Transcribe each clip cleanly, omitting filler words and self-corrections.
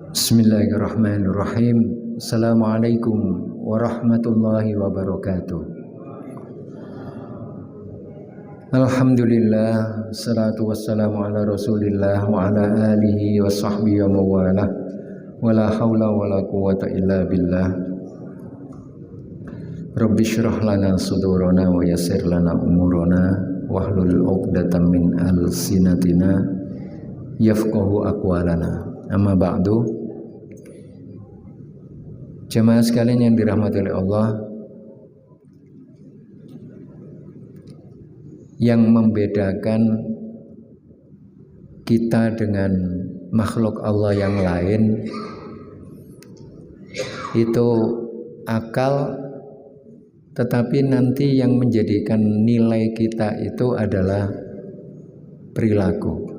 Bismillahirrahmanirrahim. Assalamualaikum warahmatullahi wabarakatuh. Alhamdulillah, salatu wassalamu ala rasulillah wa ala alihi wa sahbihi wa mawalah. Wa la hawla wa la quwata illa billah. Rabbi syrah lana sudurana wa yassir lana umurana wahlul 'uqdatam min alsinatina yafqahu aqwalana. Amma ba'du. Jemaah sekalian yang dirahmati oleh Allah, yang membedakan kita dengan makhluk Allah yang lain itu akal, tetapi nanti yang menjadikan nilai kita itu adalah perilaku.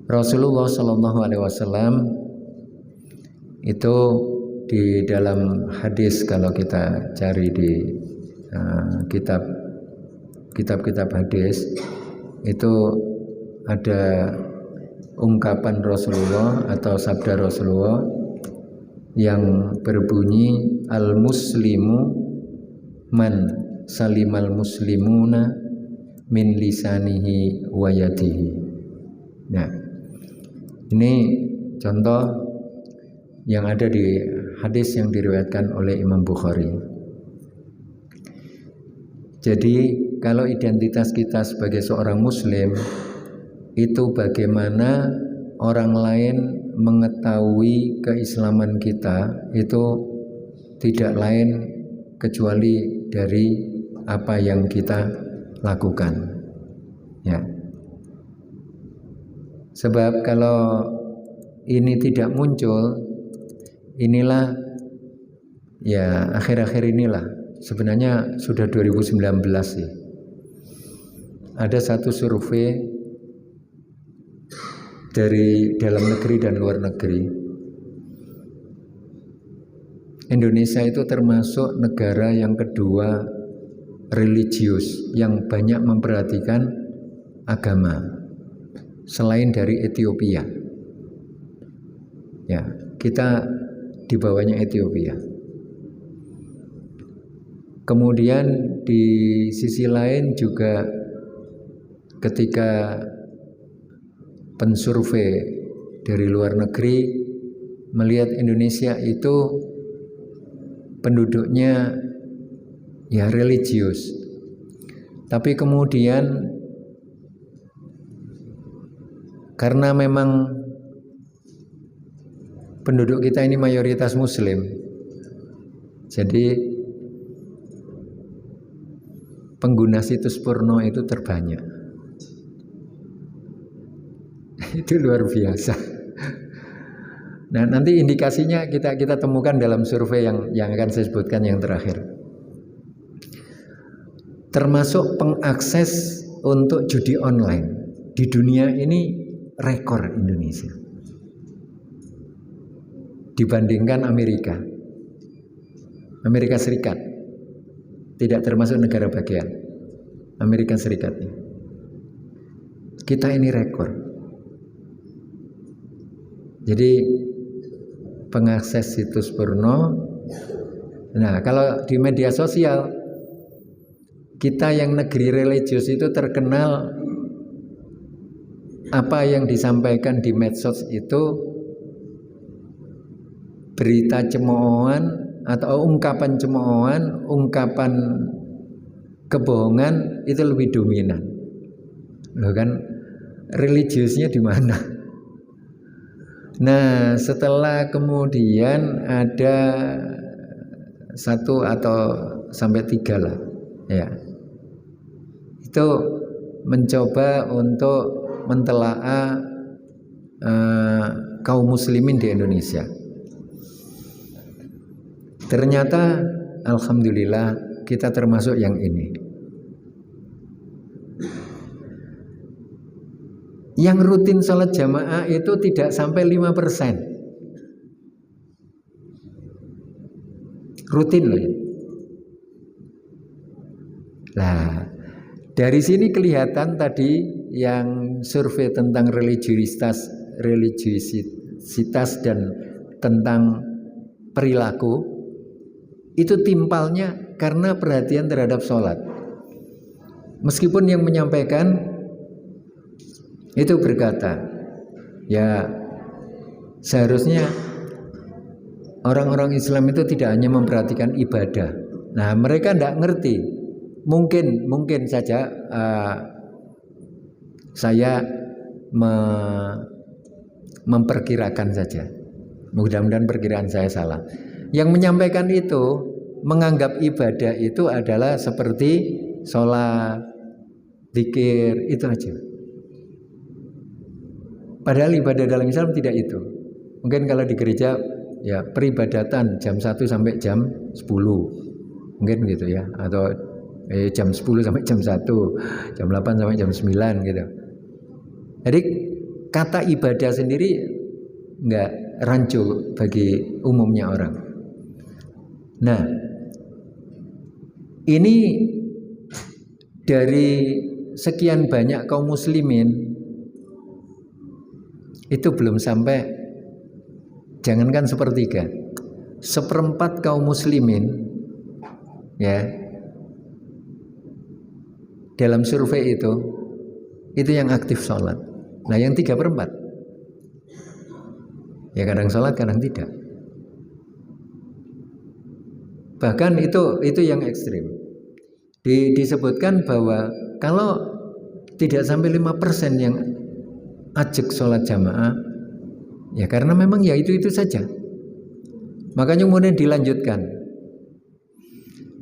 Rasulullah SAW itu di dalam hadis, kalau kita cari di kitab-kitab hadis, itu ada ungkapan Rasulullah atau sabda Rasulullah yang berbunyi, al-muslimu man salimal muslimuna min lisanihi wa yadihi. Nah, ini contoh yang ada di hadis yang diriwayatkan oleh Imam Bukhari. Jadi kalau identitas kita sebagai seorang muslim itu bagaimana orang lain mengetahui keislaman kita, itu tidak lain kecuali dari apa yang kita lakukan, ya. Sebab kalau ini tidak muncul, inilah ya akhir-akhir inilah, sebenarnya sudah 2019 sih, ada satu survei dari dalam negeri dan luar negeri. Indonesia itu termasuk negara yang kedua religius, yang banyak memperhatikan agama selain dari Ethiopia. Ya, kita di bawahnya Ethiopia. Kemudian di sisi lain juga ketika pensurvei dari luar negeri melihat Indonesia itu penduduknya ya religius, tapi kemudian karena memang penduduk kita ini mayoritas muslim, jadi pengguna situs porno itu terbanyak. Itu luar biasa. Nah, nanti indikasinya kita temukan dalam survei yang akan saya sebutkan yang terakhir. Termasuk pengakses untuk judi online di dunia ini rekor Indonesia dibandingkan Amerika Serikat. Tidak termasuk negara bagian Amerika Serikat. Kita ini rekor. Jadi pengakses situs porno. Nah, kalau di media sosial, kita yang negeri religius itu terkenal apa yang disampaikan di medsos itu berita cemoohan atau ungkapan cemoohan, ungkapan kebohongan itu lebih dominan. Loh kan, religiusnya di mana? Nah, setelah kemudian ada satu atau sampai 3 lah, ya, itu mencoba untuk mentelaah kaum muslimin di Indonesia. Ternyata alhamdulillah kita termasuk yang ini. Yang rutin sholat jamaah itu tidak sampai 5%. Rutin loh ya. Nah, dari sini kelihatan tadi yang survei tentang religiusitas religiositas dan tentang perilaku itu timpalnya karena perhatian terhadap sholat. Meskipun yang menyampaikan itu berkata, ya seharusnya orang-orang Islam itu tidak hanya memperhatikan ibadah. Nah, mereka tidak ngerti. Mungkin saja saya memperkirakan saja. Mudah-mudahan perkiraan saya salah. Yang menyampaikan itu menganggap ibadah itu adalah seperti sholat, zikir, itu aja. Padahal ibadah dalam Islam tidak itu. Mungkin kalau di gereja ya peribadatan jam 1 sampai jam 10. Mungkin gitu ya, atau jam 10 sampai jam 1, jam 8 sampai jam 9 gitu. Jadi kata ibadah sendiri enggak rancu bagi umumnya orang. Nah, ini dari sekian banyak kaum muslimin itu belum sampai, jangankan sepertiga, 1/4 kaum muslimin ya dalam survei itu yang aktif sholat. Nah, yang 3/4 ya kadang sholat kadang tidak. Bahkan itu yang ekstrim. Disebutkan bahwa kalau tidak sampai 5% yang ajak sholat jamaah, ya karena memang ya itu saja. Makanya kemudian dilanjutkan,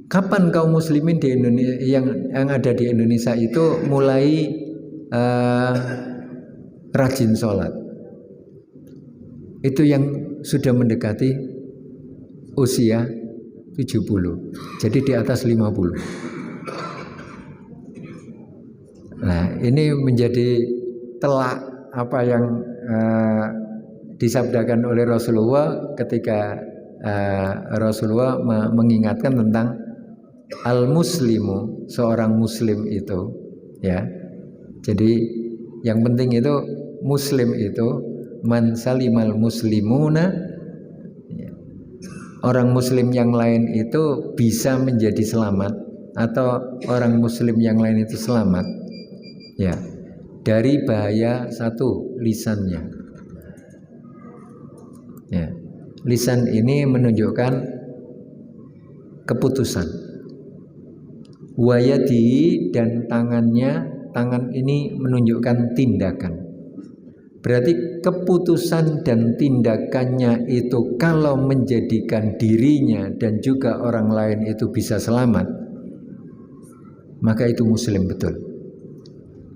kapan kaum muslimin di Indonesia yang ada di Indonesia itu mulai rajin sholat? Itu yang sudah mendekati usia 70, jadi di atas 50. Nah, ini menjadi telak apa yang disabdakan oleh Rasulullah ketika Rasulullah mengingatkan tentang al-muslimu, seorang muslim itu ya. Jadi yang penting itu muslim itu man salimal muslimuna, orang muslim yang lain itu bisa menjadi selamat, atau orang muslim yang lain itu selamat ya dari bahaya satu, lisannya ya. Lisan ini menunjukkan keputusan, wayadi, dan tangan ini menunjukkan tindakan. Berarti keputusan dan tindakannya itu kalau menjadikan dirinya dan juga orang lain itu bisa selamat, maka itu muslim betul.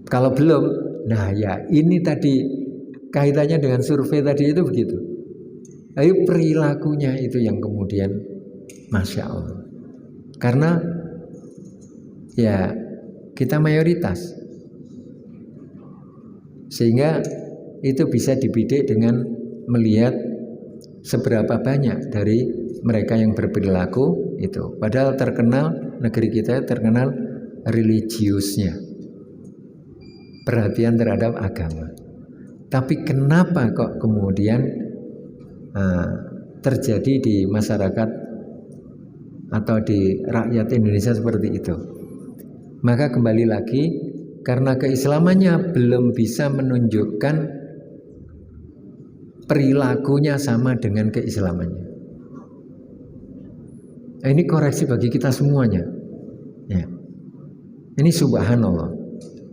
Kalau belum, nah ya ini tadi kaitannya dengan survei tadi itu begitu. Ayo perilakunya itu yang kemudian Masya Allah. Karena ya kita mayoritas, sehingga itu bisa dibidik dengan melihat seberapa banyak dari mereka yang berperilaku itu. Padahal terkenal, negeri kita terkenal religiusnya, perhatian terhadap agama. Tapi kenapa kok kemudian terjadi di masyarakat atau di rakyat Indonesia seperti itu? Maka kembali lagi, karena keislamannya belum bisa menunjukkan perilakunya sama dengan keislamannya. Ini koreksi bagi kita semuanya ya. Ini subhanallah.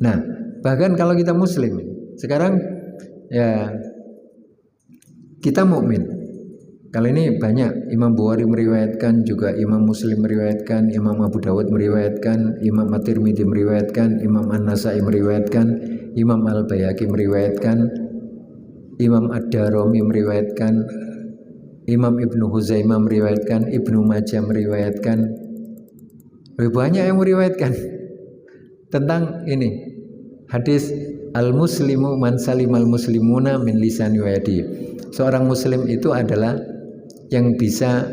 Nah, bahkan kalau kita muslim sekarang ya, kita mukmin. Kali ini banyak, Imam Bukhari meriwayatkan, juga Imam Muslim meriwayatkan, Imam Abu Dawud meriwayatkan, Imam At-Tirmidzi meriwayatkan, Imam An-Nasai meriwayatkan, Imam Al-Baihaqi meriwayatkan, Imam Ad-Darimi meriwayatkan, Imam Ibnu Huzaimah meriwayatkan, Ibnu Majah meriwayatkan. Banyak yang meriwayatkan tentang ini hadis al-muslimu man salimal muslimuna min lisani wa yadi. Seorang muslim itu adalah yang bisa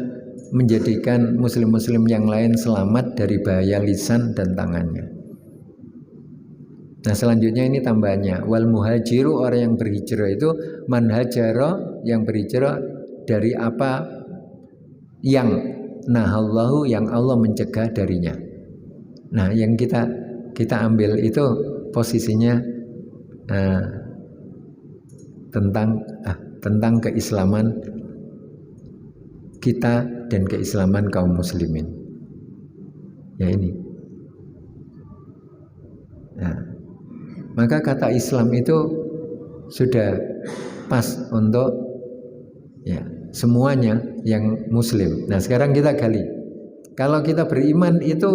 menjadikan muslim-muslim yang lain selamat dari bahaya lisan dan tangannya. Nah, selanjutnya ini tambahannya, wal muhajiru, orang yang berhijrah itu man hajara yang berhijrah dari apa yang nahallahu, yang Allah mencegah darinya. Nah, yang kita ambil itu posisinya tentang keislaman kita dan keislaman kaum muslimin. Ya ini. Nah, maka kata Islam itu sudah pas untuk ya semuanya yang muslim. Nah, sekarang kita gali. Kalau kita beriman itu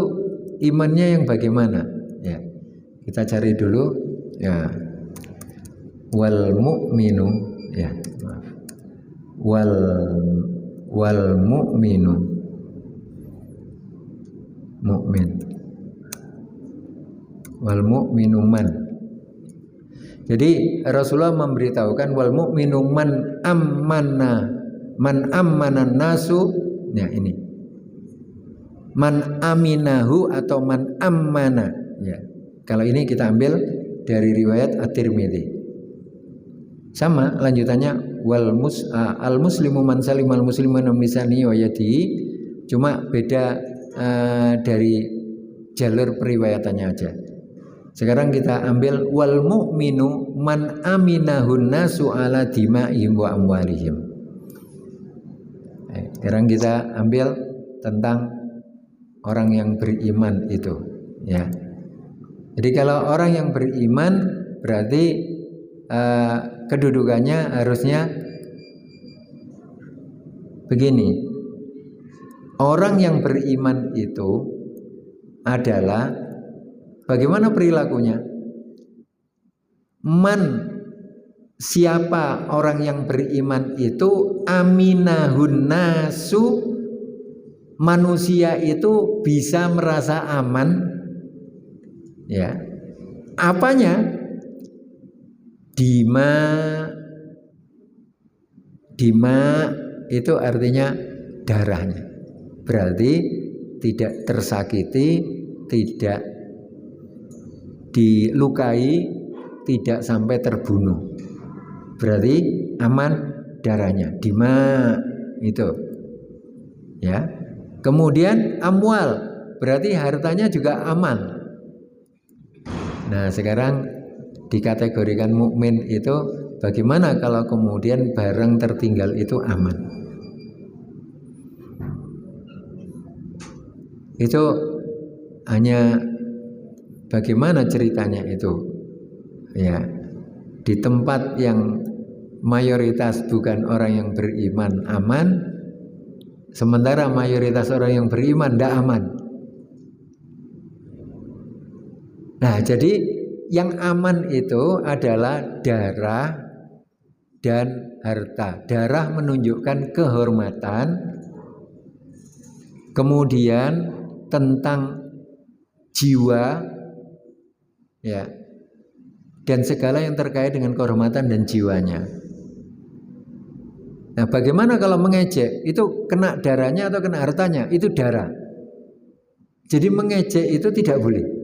imannya yang bagaimana? Ya. Kita cari dulu ya. Wal mu'minu ya. Maaf. Wal mu'minu mu'min. Wal mu'minu man. Jadi Rasulullah memberitahukan wal mu'minu man ammana nasu. Ya ini. Man aminahu atau man ammana. Ya. Kalau ini kita ambil dari riwayat At-Tirmidzi. Sama lanjutannya al muslimu man salimal muslimuna min lisanihi wa yadihi. Cuma beda dari jalur periwayatannya aja. Sekarang kita ambil wal mu'minu man aminahun nasu ala dima'ihim wa amwalihim. Sekarang kita ambil tentang orang yang beriman itu, ya. Jadi kalau orang yang beriman berarti kedudukannya harusnya begini. Orang yang beriman itu adalah bagaimana perilakunya? Siapa orang yang beriman itu aminahun nasu, manusia itu bisa merasa aman. Ya. Apanya? Dima itu artinya darahnya. Berarti tidak tersakiti, tidak dilukai, tidak sampai terbunuh. Berarti aman darahnya. Dima itu. Ya. Kemudian amwal, berarti hartanya juga aman. Nah, sekarang dikategorikan mukmin itu bagaimana kalau kemudian barang tertinggal itu aman? Itu hanya bagaimana ceritanya itu? Ya, di tempat yang mayoritas bukan orang yang beriman aman, sementara mayoritas orang yang beriman tidak aman. Nah, jadi yang aman itu adalah darah dan harta. Darah menunjukkan kehormatan. Kemudian tentang jiwa, ya, dan segala yang terkait dengan kehormatan dan jiwanya. Nah, bagaimana kalau mengejek? Itu kena darahnya atau kena hartanya? Itu darah. Jadi mengejek itu tidak boleh.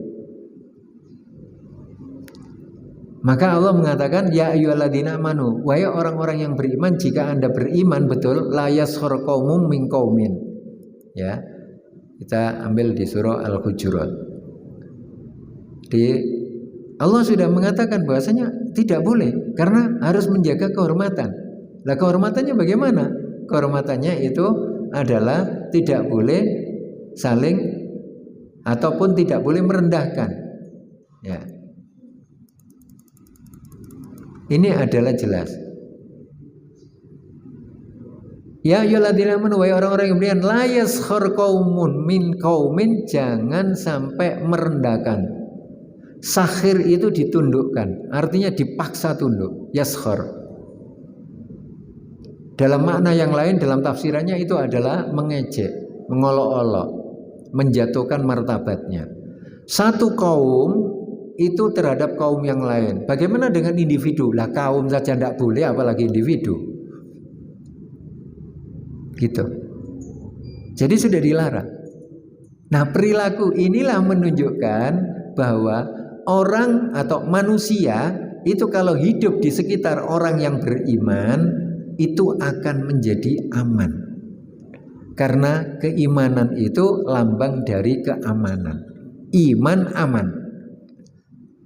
Maka Allah mengatakan ya ayyuhalladzina amanu, wahai orang-orang yang beriman, jika Anda beriman betul, la yaskhar qaumum min qaumin. Ya. Kita ambil di surah Al-Hujurat. Allah sudah mengatakan bahwasanya tidak boleh karena harus menjaga kehormatan. Lah kehormatannya bagaimana? Kehormatannya itu adalah tidak boleh saling ataupun tidak boleh merendahkan. Ya. Ini adalah jelas. Ya ayyuhalladzina amanu, wahai orang-orang yang beriman, la yaskhar qaumun min qaumin, jangan sampai merendahkan. Sakhir itu ditundukkan, artinya dipaksa tunduk. Yaskhar. Dalam makna yang lain, dalam tafsirannya itu adalah mengejek, mengolok-olok, menjatuhkan martabatnya. Satu kaum itu terhadap kaum yang lain. Bagaimana dengan individu? Lah kaum saja tidak boleh, apalagi individu. Gitu. Jadi sudah dilarang. Nah, perilaku inilah menunjukkan bahwa orang atau manusia itu kalau hidup di sekitar orang yang beriman, itu akan menjadi aman. Karena keimanan itu lambang dari keamanan. Iman aman.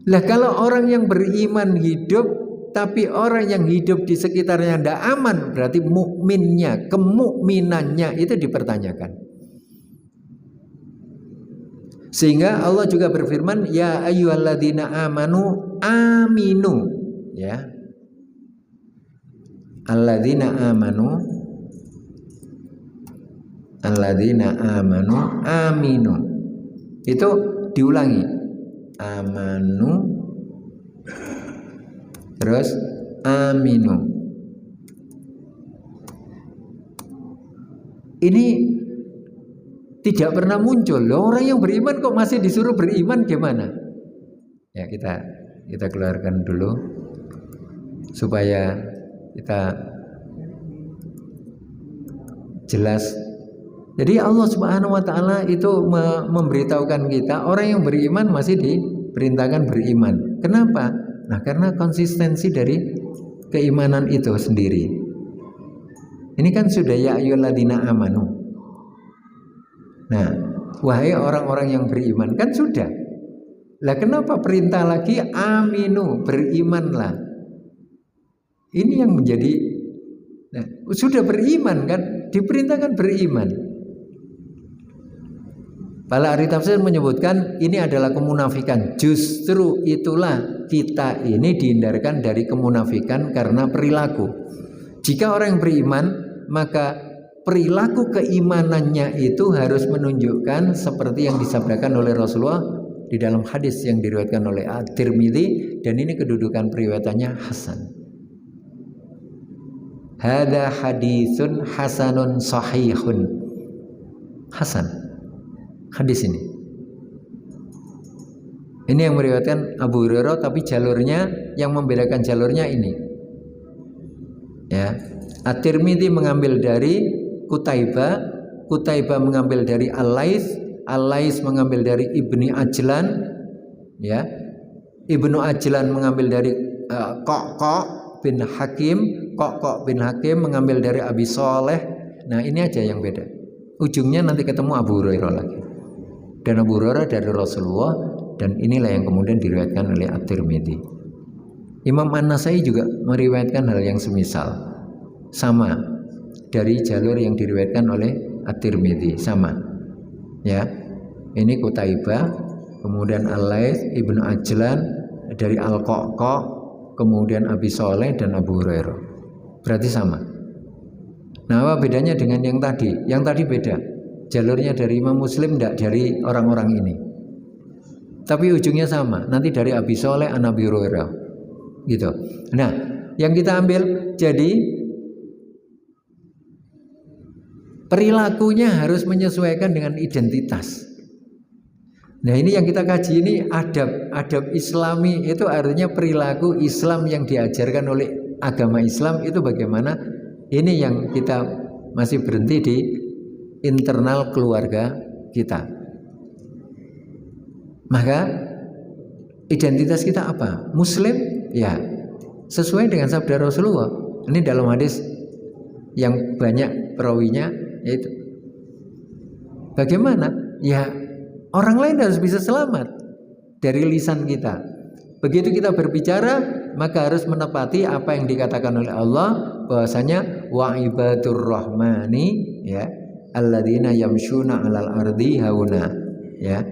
Lah kalau orang yang beriman hidup, tapi orang yang hidup di sekitarnya tidak aman, berarti mukminnya, kemukminannya itu dipertanyakan. Sehingga Allah juga berfirman, ya ayyuhalladzina amanu aminu, ya. Alladzina amanu aminu. Itu diulangi. Amanu terus aminu. Ini tidak pernah muncul. Loh, orang yang beriman kok masih disuruh beriman gimana? Ya kita keluarkan dulu supaya kita jelas. Jadi Allah Subhanahu wa taala itu memberitahukan kita orang yang beriman masih diperintahkan beriman. Kenapa? Nah, karena konsistensi dari keimanan itu sendiri. Ini kan sudah ya ayyuhalladzina amanu. Nah, wahai orang-orang yang beriman, kan sudah. Lah kenapa perintah lagi aminu, berimanlah. Ini yang menjadi sudah beriman kan, diperintahkan beriman. Para ahli tafsir menyebutkan ini adalah kemunafikan. Justru itulah kita ini dihindarkan dari kemunafikan karena perilaku. Jika orang yang beriman, maka perilaku keimanannya itu harus menunjukkan seperti yang disabdakan oleh Rasulullah di dalam hadis yang diriwayatkan oleh At-Tirmidzi, dan ini kedudukan periwayatannya hasan. Hada hadisun hasanun sahihun. Hasan. Hadis ini yang meriwayatkan Abu Hurairah, tapi jalurnya yang membedakan jalurnya ini. Ya, At-Tirmidzi mengambil dari Qutaibah mengambil dari Al-Lais mengambil dari Ibni Ajlan, ya. Ibnu Ajlan mengambil dari Qaq bin Hakim mengambil dari Abi Shaleh. Nah, ini aja yang beda. Ujungnya nanti ketemu Abu Hurairah lagi. Dan Abu Hurairah dari Rasulullah, dan inilah yang kemudian diriwayatkan oleh At-Tirmidzi. Imam An-Nasai juga meriwayatkan hal yang semisal, sama dari jalur yang diriwayatkan oleh At-Tirmidzi, sama. Ya, ini Qutaibah, kemudian Al-Lais, Ibnu Ajlan dari Al-Qaq, kemudian Abi Shaleh dan Abu Hurairah. Berarti sama. Nah, apa bedanya dengan yang tadi? Yang tadi beda. Jalurnya dari Imam Muslim, tidak dari orang-orang ini. Tapi ujungnya sama. Nanti dari Abi Shaleh an Abi Hurairah. Gitu. Nah, yang kita ambil, jadi perilakunya harus menyesuaikan dengan identitas. Nah, ini yang kita kaji ini adab Islami, itu artinya perilaku Islam yang diajarkan oleh agama Islam itu bagaimana? Ini yang kita masih berhenti di internal keluarga kita. Maka identitas kita apa? Muslim, ya, sesuai dengan sabda Rasulullah. Ini dalam hadis yang banyak perawinya, yaitu bagaimana? Ya, orang lain harus bisa selamat dari lisan kita. Begitu kita berbicara, maka harus menepati apa yang dikatakan oleh Allah, bahwasanya wa ibadur rahmani, ya, alladzina yamshuna 'alal ardi hauna, ya.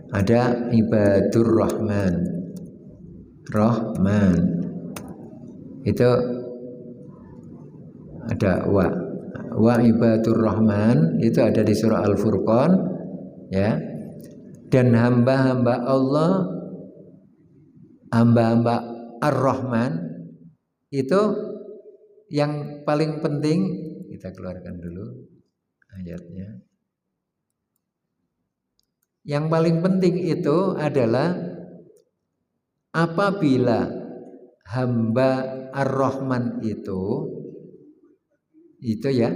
Ada ibadur rahman. Rahman. Itu ada wa ibadur rahman, itu ada di surah Al-Furqan, ya. Dan hamba-hamba Allah, hamba-hamba Ar-Rahman, itu yang paling penting, kita keluarkan dulu ayatnya. Yang paling penting itu adalah apabila hamba Ar-Rahman itu ya,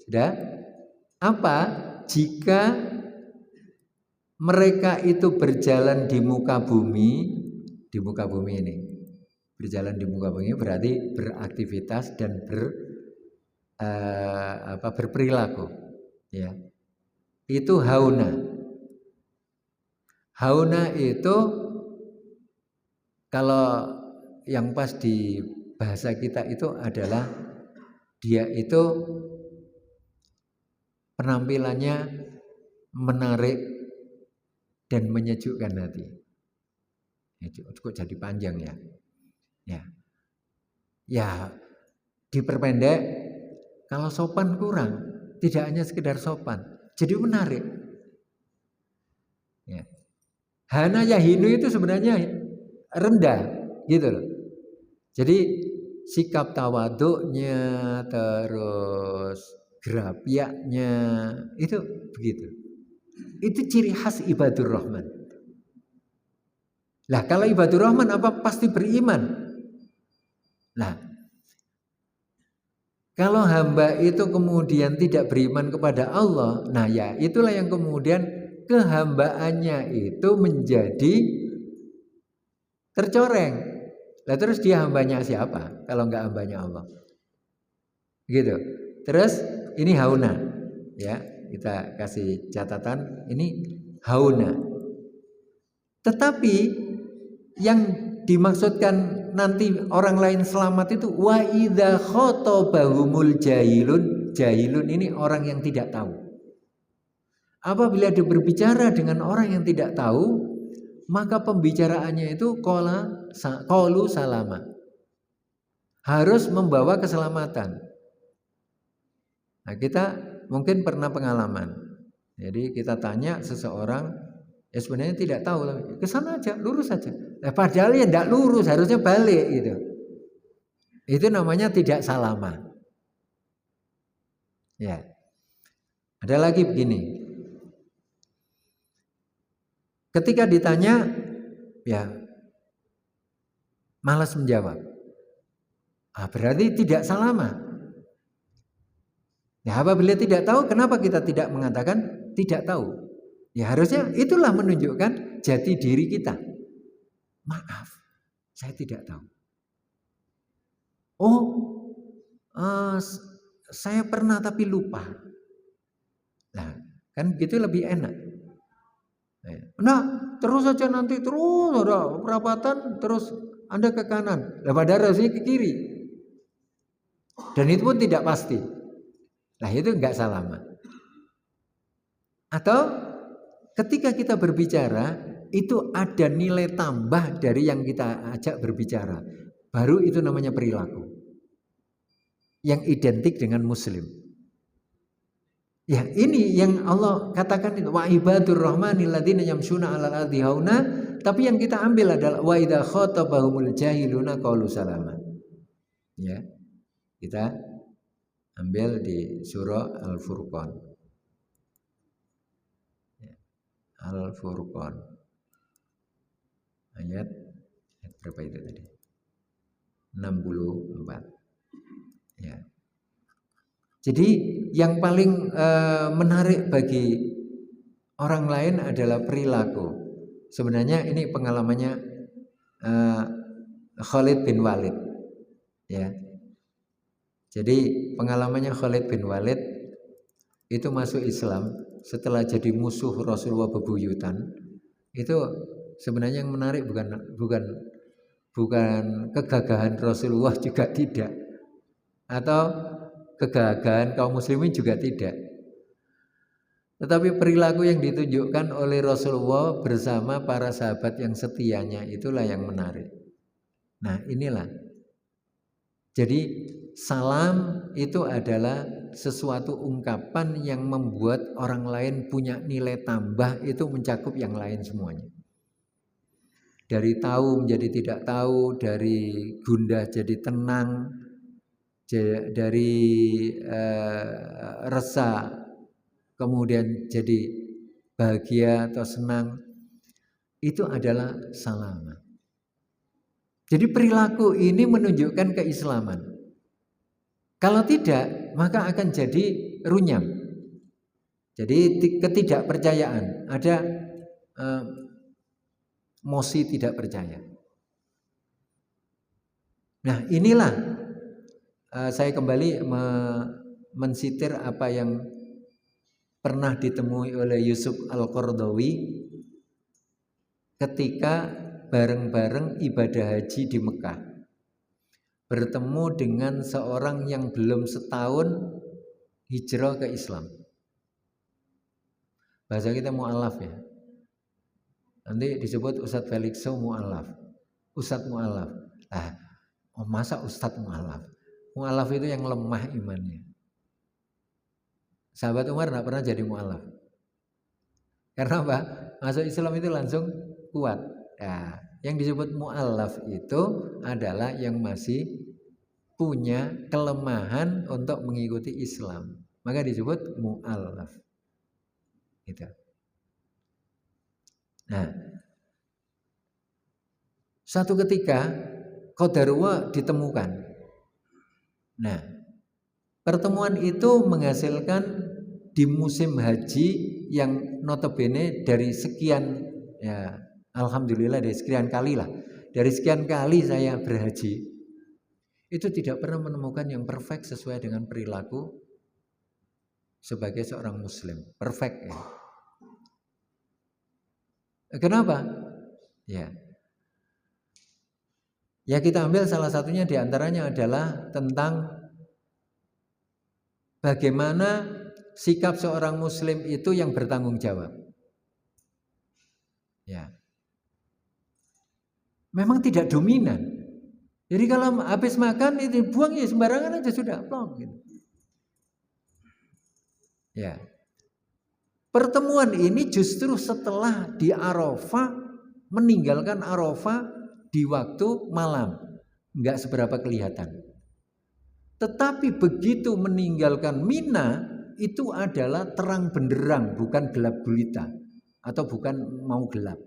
sudah apa? Jika mereka itu berjalan di muka bumi ini, berjalan di muka bumi berarti beraktivitas dan berperilaku, ya. Itu hauna. Hauna itu kalau yang pas di bahasa kita itu adalah dia itu penampilannya menarik dan menyejukkan hati. Kok jadi panjang ya? Ya, diperpendek. Kalau sopan kurang, tidak hanya sekedar sopan, jadi menarik. Ya. Hana yahinu itu sebenarnya rendah, gitu loh. Jadi sikap tawaduknya, terus gerapiaknya, itu begitu. Itu ciri khas ibadur rahman. Lah kalau ibadur rahman apa? Pasti beriman. Nah, kalau hamba itu kemudian tidak beriman kepada Allah, nah ya itulah yang kemudian kehambaannya itu menjadi tercoreng. Lah terus dia hambanya siapa kalau enggak hambanya Allah? Gitu. Terus ini hauna, ya kita kasih catatan ini hauna. Tetapi yang dimaksudkan nanti orang lain selamat itu wa idza khotabahumul jahilun. Jahilun ini orang yang tidak tahu. Apabila dia berbicara dengan orang yang tidak tahu, maka pembicaraannya itu qalu salama. Harus membawa keselamatan. Nah, kita mungkin pernah pengalaman. Jadi kita tanya seseorang, ya sebenarnya tidak tahu, ke sana aja, lurus aja. Padahal ya tidak lurus, harusnya balik gitu. Itu namanya tidak salama. Ya. Ada lagi begini. Ketika ditanya, ya malas menjawab. Berarti tidak salama. Ya, apabila tidak tahu, kenapa kita tidak mengatakan tidak tahu? Ya harusnya itulah menunjukkan jati diri kita. Maaf, saya tidak tahu. Saya pernah tapi lupa. Nah, kan gitu lebih enak. Nah, terus saja nanti terus ada perapatan, terus Anda ke kanan. Lah padahal harusnya ke kiri. Dan itu pun tidak pasti. Nah, itu enggak salama. Atau ketika kita berbicara, itu ada nilai tambah dari yang kita ajak berbicara. Baru itu namanya perilaku. Yang identik dengan muslim. Ya, ini yang Allah katakan itu wa ibadur rahmanil ladzina yamshuna 'alal ardi hauna, tapi yang kita ambil adalah wa idza khatabahumul jahiluna qalu salama. Ya. Kita ambil di surah Al-Furqan. Al-Furqan. Ayat berapa itu tadi? 64. Ya. Jadi yang paling menarik bagi orang lain adalah perilaku. Sebenarnya ini pengalamannya Khalid bin Walid. Ya. Jadi pengalamannya Khalid bin Walid itu masuk Islam setelah jadi musuh Rasulullah bebuyutan. Itu sebenarnya yang menarik bukan kegagahan Rasulullah juga tidak, atau kegagahan kaum muslimin juga tidak. Tetapi perilaku yang ditunjukkan oleh Rasulullah bersama para sahabat yang setianya itulah yang menarik. Nah, inilah. Jadi salam itu adalah sesuatu ungkapan yang membuat orang lain punya nilai tambah, itu mencakup yang lain semuanya. Dari tahu menjadi tidak tahu, dari gundah jadi tenang, dari resah kemudian jadi bahagia atau senang, itu adalah salama. Jadi perilaku ini menunjukkan keislaman. Kalau tidak, maka akan jadi runyam. Jadi ketidakpercayaan, ada mosi tidak percaya. Nah, inilah saya kembali mensitir apa yang pernah ditemui oleh Yusuf Al-Qaradawi ketika bareng-bareng ibadah haji di Mekah, bertemu dengan seorang yang belum setahun hijrah ke Islam. Bahasa kita mu'alaf ya. Nanti disebut Ustadz Felixo mu'alaf, Ustadz mu'alaf. Masa Ustadz mu'alaf? Mu'alaf itu yang lemah imannya. Sahabat Umar tidak pernah jadi mu'alaf. Karena apa? Masuk Islam itu langsung kuat. Nah, yang disebut mu'alaf itu adalah yang masih punya kelemahan untuk mengikuti Islam. Maka disebut mu'alaf. Gitu. Nah, suatu ketika qadarullah ditemukan. Nah, pertemuan itu menghasilkan di musim haji yang notabene dari sekian, ya alhamdulillah dari sekian kali lah, dari sekian kali saya berhaji itu tidak pernah menemukan yang perfect sesuai dengan perilaku sebagai seorang muslim, perfect ya. Kenapa? Ya kita ambil salah satunya diantaranya adalah tentang bagaimana sikap seorang muslim itu yang bertanggung jawab. Ya. Memang tidak dominan. Jadi kalau habis makan itu buang ya sembarangan aja sudah, plong gitu. Ya. Pertemuan ini justru setelah di Arafah, meninggalkan Arafah di waktu malam, enggak seberapa kelihatan. Tetapi begitu meninggalkan Mina itu adalah terang benderang, bukan gelap gulita atau bukan mau gelap.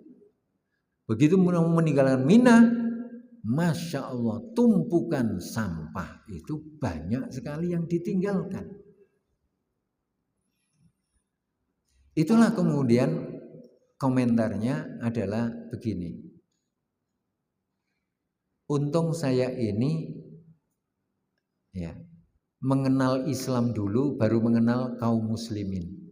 Begitu meninggalkan Mina, Masya Allah, tumpukan sampah itu banyak sekali yang ditinggalkan. Itulah kemudian komentarnya adalah begini. Untung saya ini ya mengenal Islam dulu baru mengenal kaum muslimin.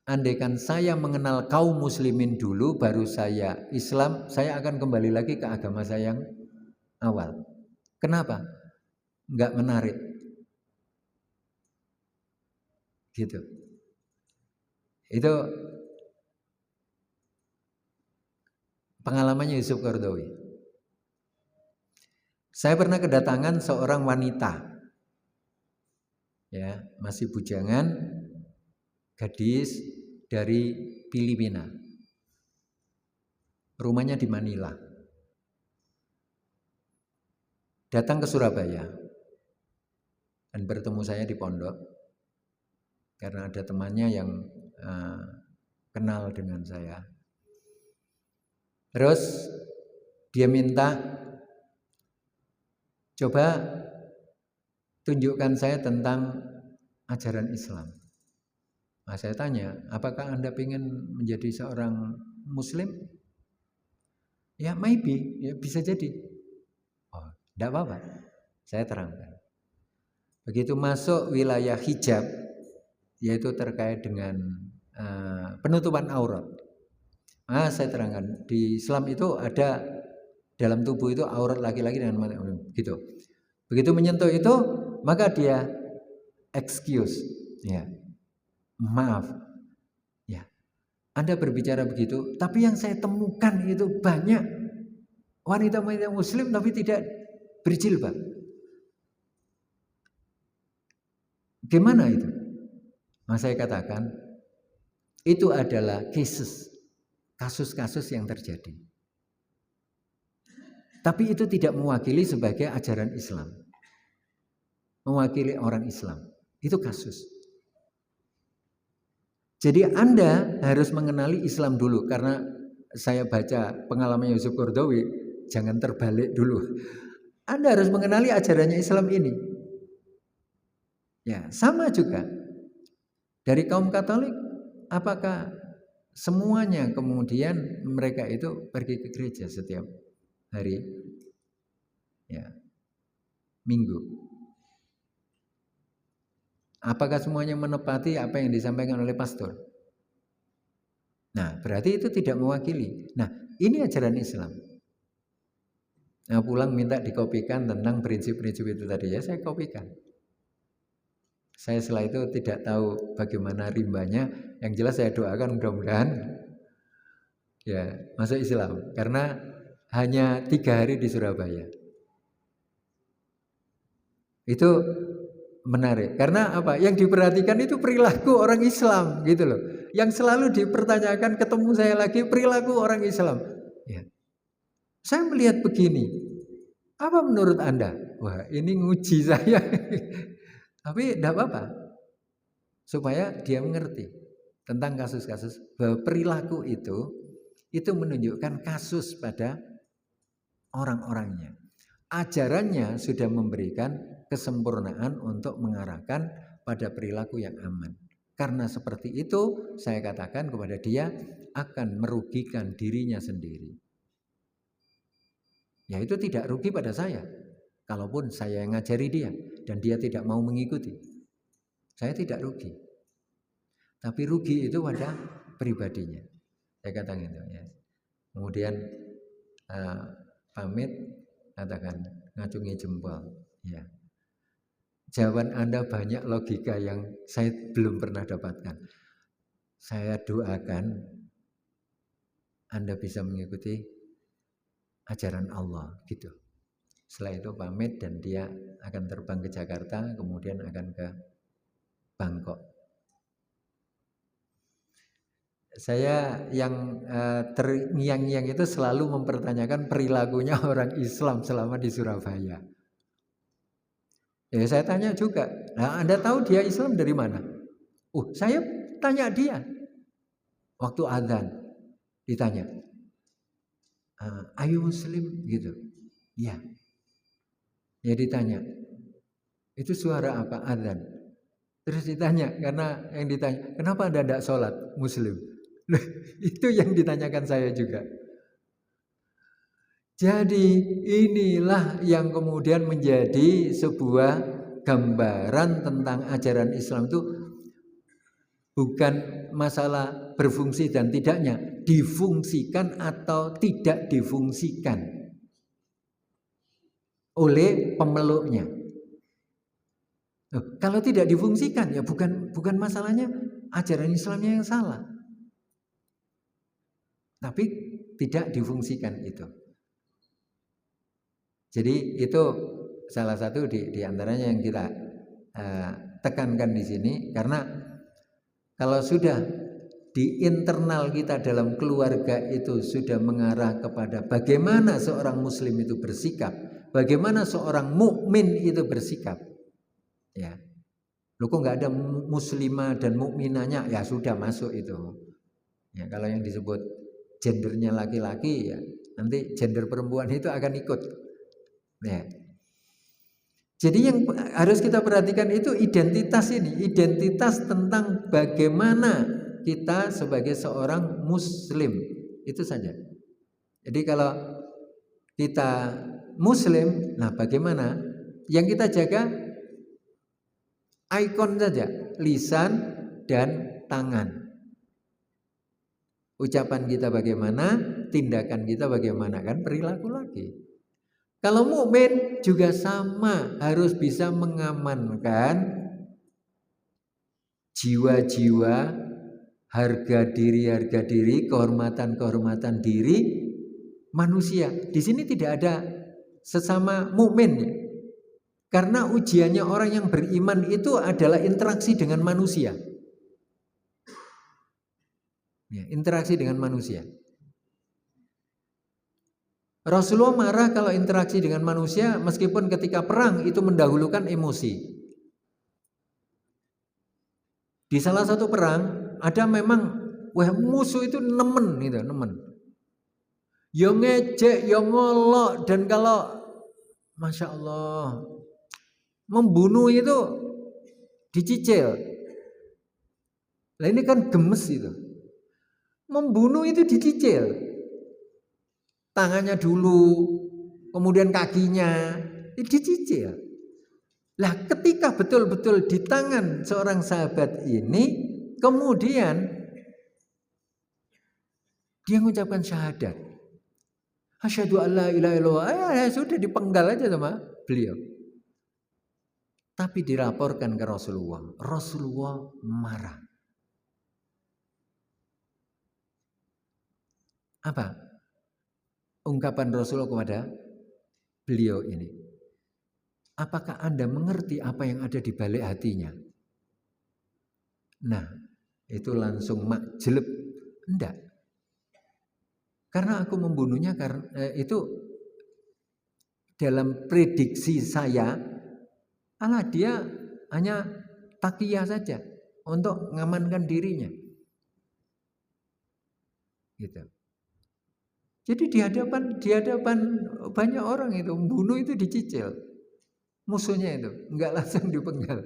Andaikan saya mengenal kaum muslimin dulu baru saya Islam, saya akan kembali lagi ke agama saya yang awal. Kenapa? Enggak menarik. Gitu. Itu pengalamannya Yusuf Qaradawi. Saya pernah kedatangan seorang wanita, ya masih bujangan, gadis dari Filipina, rumahnya di Manila, datang ke Surabaya dan bertemu saya di pondok karena ada temannya yang kenal dengan saya. Terus dia minta, coba tunjukkan saya tentang ajaran Islam. Nah, saya tanya, apakah Anda ingin menjadi seorang muslim? Ya maybe, ya bisa jadi. Oh, tidak apa-apa, saya terangkan. Begitu masuk wilayah hijab, yaitu terkait dengan penutupan aurat. Saya terangkan, di Islam itu ada dalam tubuh itu aurat laki-laki dengan gitu. Begitu menyentuh itu, maka dia excuse, ya. Maaf, ya. Anda berbicara begitu, tapi yang saya temukan itu banyak wanita-wanita muslim tapi tidak berjilbab. Gimana itu? Nah, saya katakan itu adalah kasus-kasus yang terjadi. Tapi itu tidak mewakili sebagai ajaran Islam. Mewakili orang Islam. Itu kasus. Jadi Anda harus mengenali Islam dulu, karena saya baca pengalaman Yusuf Qaradawi, jangan terbalik dulu. Anda harus mengenali ajarannya Islam ini. Ya, sama juga. Dari kaum Katolik, apakah semuanya kemudian mereka itu pergi ke gereja setiap hari? Ya. Minggu. Apakah semuanya menepati apa yang disampaikan oleh pastor? Nah, berarti itu tidak mewakili. Nah, ini ajaran Islam. Nah, pulang minta dikopikan tentang prinsip-prinsip itu tadi, ya saya kopikan. Saya setelah itu tidak tahu bagaimana rimbanya. Yang jelas saya doakan mudah-mudahan ya masuk Islam. Karena hanya 3 hari di Surabaya. Itu menarik. Karena apa? Yang diperhatikan itu perilaku orang Islam gitu loh. Yang selalu dipertanyakan ketemu saya lagi perilaku orang Islam. Ya. Saya melihat begini. Apa menurut Anda? Wah, ini nguji saya. Tapi tidak apa-apa. Supaya dia mengerti tentang kasus-kasus bahwa perilaku itu menunjukkan kasus pada orang-orangnya. Ajarannya sudah memberikan kesempurnaan untuk mengarahkan pada perilaku yang aman. Karena seperti itu, saya katakan kepada dia akan merugikan dirinya sendiri. Ya itu tidak rugi pada saya. Kalaupun saya yang ngajari dia dan dia tidak mau mengikuti, saya tidak rugi. Tapi rugi itu pada pribadinya. Saya katakan itu ya. Kemudian pamit, katakan ngacungi jempol. Ya. Jawaban Anda banyak logika yang saya belum pernah dapatkan. Saya doakan Anda bisa mengikuti ajaran Allah gitu. Setelah itu pamit dan dia akan terbang ke Jakarta, kemudian akan ke Bangkok. Saya yang terngiang-ngiang itu selalu mempertanyakan perilakunya orang Islam selama di Surabaya. Ya saya tanya juga, nah Anda tahu dia Islam dari mana? Saya tanya dia. Waktu adzan ditanya, ayo Muslim gitu. Ya. Ya ditanya, itu suara apa? Adzan. Terus ditanya, karena yang ditanya, kenapa Anda tidak sholat Muslim? Itu yang ditanyakan saya juga. Jadi inilah yang kemudian menjadi sebuah gambaran tentang ajaran Islam itu bukan masalah berfungsi dan tidaknya, difungsikan atau tidak difungsikan oleh pemeluknya. Kalau tidak difungsikan ya bukan masalahnya ajaran Islamnya yang salah. Tapi tidak difungsikan itu. Jadi itu salah satu di antaranya yang kita tekankan di sini, karena kalau sudah di internal kita dalam keluarga itu sudah mengarah kepada bagaimana seorang muslim itu bersikap, bagaimana seorang mukmin itu bersikap, ya. Lu kok nggak ada muslimah dan mukminanya, ya sudah masuk itu. Ya kalau yang disebut gendernya laki-laki, ya nanti gender perempuan itu akan ikut. Ya. Jadi yang harus kita perhatikan itu identitas ini, identitas tentang bagaimana kita sebagai seorang muslim, itu saja. Jadi kalau kita muslim, nah bagaimana? Yang kita jaga ikon saja, lisan dan tangan. Ucapan kita bagaimana, tindakan kita bagaimana, kan perilaku lagi. Kalau mukmin juga sama, harus bisa mengamankan jiwa-jiwa, harga diri, kehormatan diri manusia. Di sini tidak ada sesama mukmin ya. Karena ujiannya orang yang beriman itu adalah interaksi dengan manusia. Ya, interaksi dengan manusia. Rasulullah marah kalau interaksi dengan manusia, meskipun ketika perang itu mendahulukan emosi. Di salah satu perang ada memang musuh itu nemen. Yo ngejek, yo ngolok, dan kalau Masya Allah membunuh itu dicicil. Nah ini kan gemes itu. Membunuh itu dicicil. Tangannya dulu, kemudian kakinya, dicicil. Lah ketika betul-betul di tangan seorang sahabat ini, kemudian dia mengucapkan syahadat. Asyhadu an la ilaha illallah. Ya sudah dipenggal aja sama beliau. Tapi dilaporkan ke Rasulullah. Rasulullah marah. Apa ungkapan Rasulullah kepada beliau ini? Apakah Anda mengerti apa yang ada di balik hatinya? Nah, itu langsung makjeleb. Enggak. Karena aku membunuhnya karena itu dalam prediksi saya, dia hanya takiyah saja untuk mengamankan dirinya. Gitu. Jadi di hadapan banyak orang itu membunuh itu dicicil. Musuhnya itu enggak langsung dipenggal.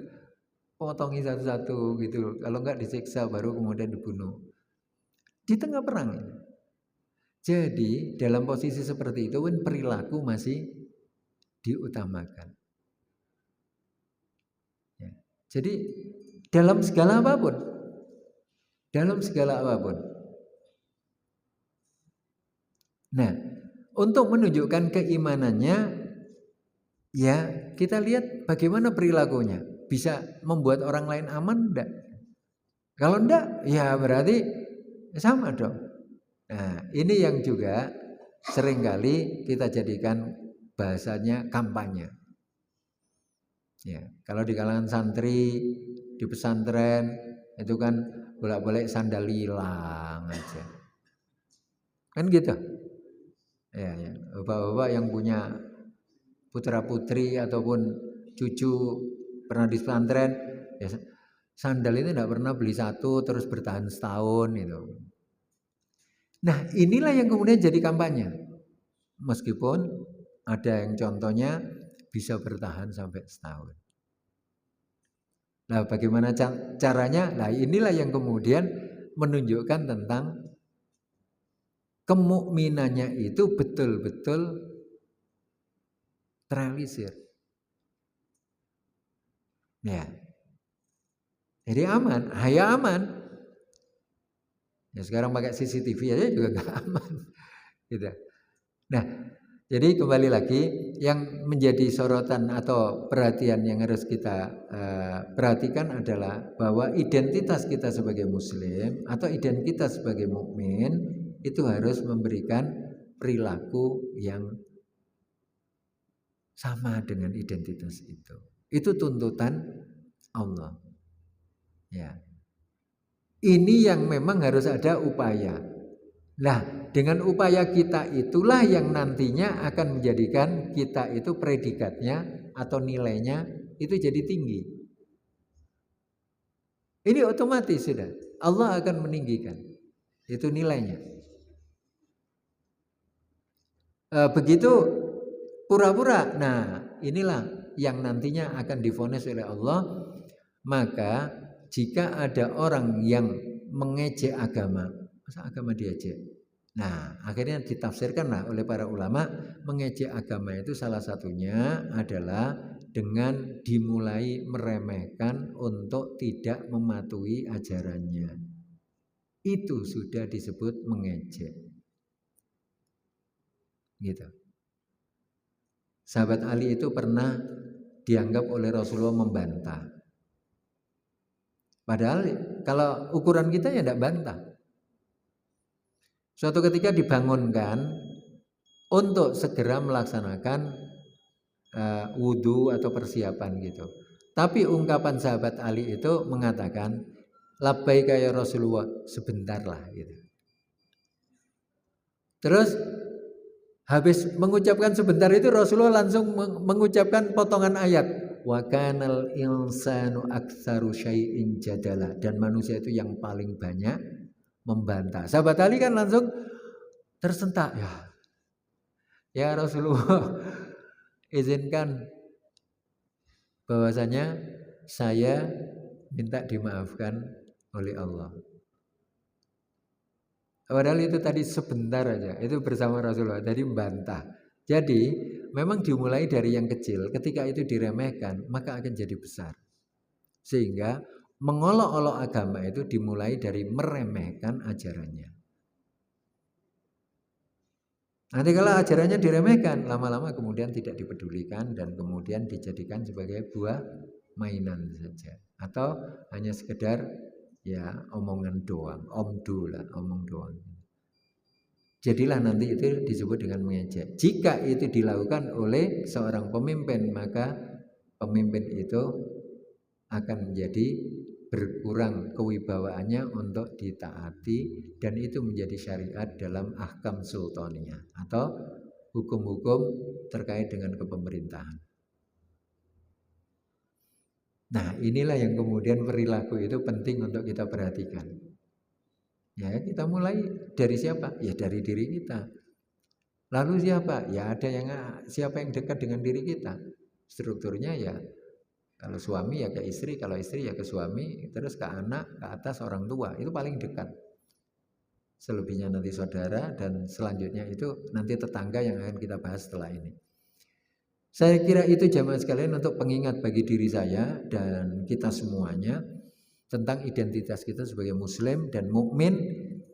Potongi satu-satu gitu. Kalau enggak disiksa baru kemudian dibunuh. Di tengah perang ini. Jadi dalam posisi seperti itu pun perilaku masih diutamakan. Ya. Jadi dalam segala apapun. Nah, untuk menunjukkan keimanannya, ya kita lihat bagaimana perilakunya. Bisa membuat orang lain aman enggak? Kalau enggak, ya berarti sama dong. Nah, ini yang juga seringkali kita jadikan bahasanya kampanye. Ya, kalau di kalangan santri, di pesantren, itu kan bolak-balik sandal hilang aja. Kan gitu. Ya. Bapak-bapak yang punya putra-putri ataupun cucu pernah di pesantren, ya, sandal itu tidak pernah beli satu terus bertahan setahun itu. Nah, inilah yang kemudian jadi kampanye. Meskipun ada yang contohnya bisa bertahan sampai setahun. Nah, bagaimana caranya? Nah, inilah yang kemudian menunjukkan tentang kemukminannya itu betul-betul terrealisir. Ya. Jadi aman, aman. Ya sekarang pakai CCTV aja juga nggak aman. Gitu. Nah, jadi kembali lagi yang menjadi sorotan atau perhatian yang harus kita perhatikan adalah bahwa identitas kita sebagai muslim atau identitas sebagai mukmin itu harus memberikan perilaku yang sama dengan identitas itu. Itu tuntutan Allah. Ya. Ini yang memang harus ada upaya. Nah, dengan upaya kita itulah yang nantinya akan menjadikan kita itu predikatnya atau nilainya itu jadi tinggi. Ini otomatis sudah. Allah akan meninggikan. Itu nilainya. Begitu pura-pura. Nah, inilah yang nantinya akan divonis oleh Allah. Maka jika ada orang yang mengejek agama, masa agama diejek? Nah, akhirnya ditafsirkanlah oleh para ulama, mengejek agama itu salah satunya adalah dengan dimulai meremehkan untuk tidak mematuhi ajarannya. Itu sudah disebut mengejek. Gitu. Sahabat Ali itu pernah dianggap oleh Rasulullah membantah. Padahal kalau ukuran kita ya tidak bantah. Suatu ketika dibangunkan untuk segera melaksanakan wudhu atau persiapan gitu. Tapi ungkapan sahabat Ali itu mengatakan, labbaika ya Rasulullah, sebentarlah gitu. Terus habis mengucapkan sebentar itu Rasulullah langsung mengucapkan potongan ayat. Wa kanal insanu aktsaru syai'in jadala, dan manusia itu yang paling banyak membantah. Sahabat Ali kan langsung tersentak, ya Rasulullah, izinkan bahwasanya saya minta dimaafkan oleh Allah. Padahal itu tadi sebentar aja, itu bersama Rasulullah, tadi membantah. Jadi memang dimulai dari yang kecil. Ketika itu diremehkan, maka akan jadi besar. Sehingga mengolok-olok agama itu dimulai dari meremehkan ajarannya. Nanti kalau ajarannya diremehkan, lama-lama kemudian tidak dipedulikan dan kemudian dijadikan sebagai buah mainan saja. Atau hanya sekedar ya omongan doang, omdu lah, omong doang. Jadilah nanti itu disebut dengan mengejek. Jika itu dilakukan oleh seorang pemimpin, maka pemimpin itu akan menjadi berkurang kewibawaannya untuk ditaati, dan itu menjadi syariat dalam ahkam sultaniyah atau hukum-hukum terkait dengan kepemerintahan. Nah, inilah yang kemudian perilaku itu penting untuk kita perhatikan. Ya, kita mulai dari siapa? Ya dari diri kita. Lalu siapa? Ya ada yang siapa yang dekat dengan diri kita. Strukturnya ya kalau suami ya ke istri, kalau istri ya ke suami, terus ke anak, ke atas orang tua, itu paling dekat. Selebihnya nanti saudara, dan selanjutnya itu nanti tetangga yang akan kita bahas setelah ini. Saya kira itu jamaah sekalian untuk pengingat bagi diri saya dan kita semuanya tentang identitas kita sebagai muslim dan mukmin.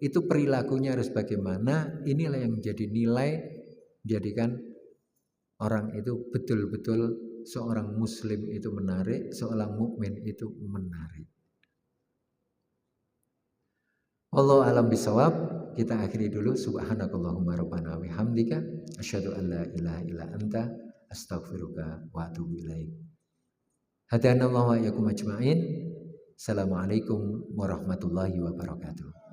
Itu perilakunya harus bagaimana. Inilah yang menjadi nilai menjadikan orang itu betul-betul seorang muslim itu menarik, seorang mukmin itu menarik. Wallahu alam bisawab. Kita akhiri dulu. Subhanakallahumma rabbana wa bihamdika asyhadu an la ilaha illa anta astaghfiruka wa atubu ilaik. Hadanallahu wa iyyakum ajmain. Assalamualaikum warahmatullahi wabarakatuh.